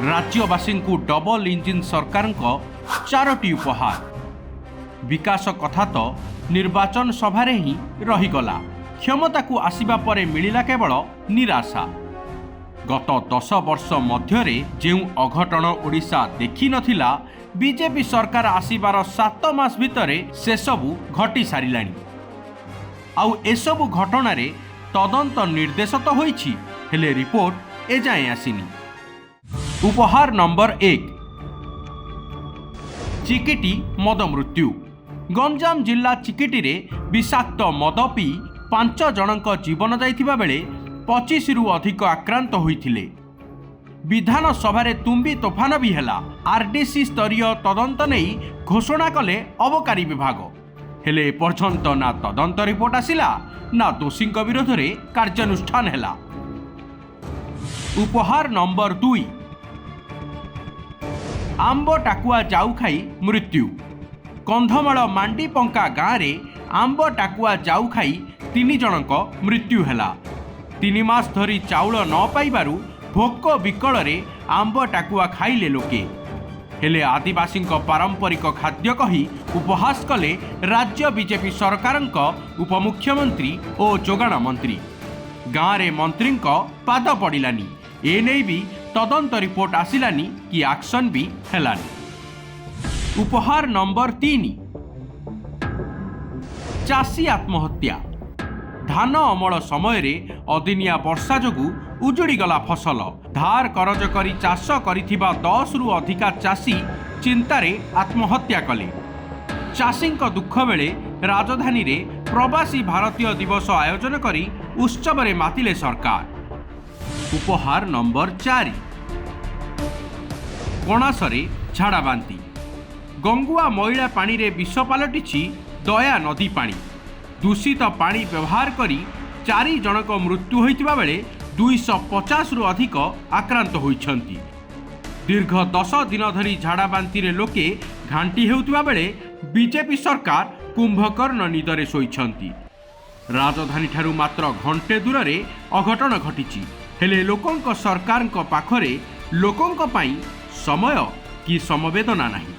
राज्यवासी को double engine सरकार चारोटी उपहार। विकास कथा तो निर्वाचन सभारे ही रहीगला, क्षमता को आसीबा परे मिलिला केवल निराशा। गत 10 वर्ष मध्यरे जेउ अघटन ओडिशा देखि नथिला, बीजेपी सरकार आसीबार 7 मास भितरे से सबु घटी सारिलानी। आउ एसबु घटनारे तदंत निर्देश तो होईछि, हेले रिपोर्ट एजाए आसिनी। उपहार नंबर 1, चिकिटी मद मृत्यु। गंजाम जिला चिकिटी रे विषाक्त मद पी 5 जनक जीवन जाइथिबा बेले 25 रु अधिक आक्रांत होइथिले। विधान सभा तुम्बी तोफान भी हैला। आरडीसी स्तरीय तदंत नहीं घोषणा कले अबकारी विभाग, हेले पर्यंत ना तदंत रिपोर्ट आसिला ना दोषी विरोध में कार्यानुष्ठान हैला। उपहार नंबर 2, आंब टाकुआ जाऊ खाई मृत्यु। कंधमाल मांडीपंका गाँव में आंब टाकुआ जाऊ खाई 3 जनक मृत्यु हैला। 3 मास धरी चाउल न पाइबारु भोक विकल रे आंब टाकुआ खाइले लोके, हेले आदिवासी पारंपरिक खाद्य कही उपहास कले राज्य बीजेपी सरकार उपमुख्यमंत्री और जोगाण मंत्री। गाँव में मंत्री पाद पड़िलानी, एने भी तदंत रिपोर्ट आसिलानी कि एक्शन भी हेलानी। उपहार नंबर 3, चाषी आत्महत्या। धान अमल समय रे अदिनिया वर्षा जोगु उजुड़ी गला फसल। धार करज करी चाष करिथिबा 10 रु अधिका चाषी चिंतारे आत्महत्या कले। चाषी दुख बेले राजधानी रे प्रवासी भारतीय दिवस आयोजन करी उत्सव रे मातिले सरकार। उपहार नंबर 4, कणासरे झाड़ाबांती। गंगुआ मैला पानी रे विष पलटिछि दया नदी पानी। दूषित पानी व्यवहार करी 4 जनक मृत्यु होइतिबा बेले 250 रु अधिक आक्रांत होइछंती। दीर्घ 10 दिन धरी झाड़ाबांती रे लोके घांटी हेउतिबा बेले बीजेपी सरकार कुंभकर्ण निदरे शोइछंती। राजधानी ठारू मात्र घंटे दूर रे अघटन घटिछि, हेले लोकंक सरकारक पाखरे लोकंक पई समय कि समवेदना नाही।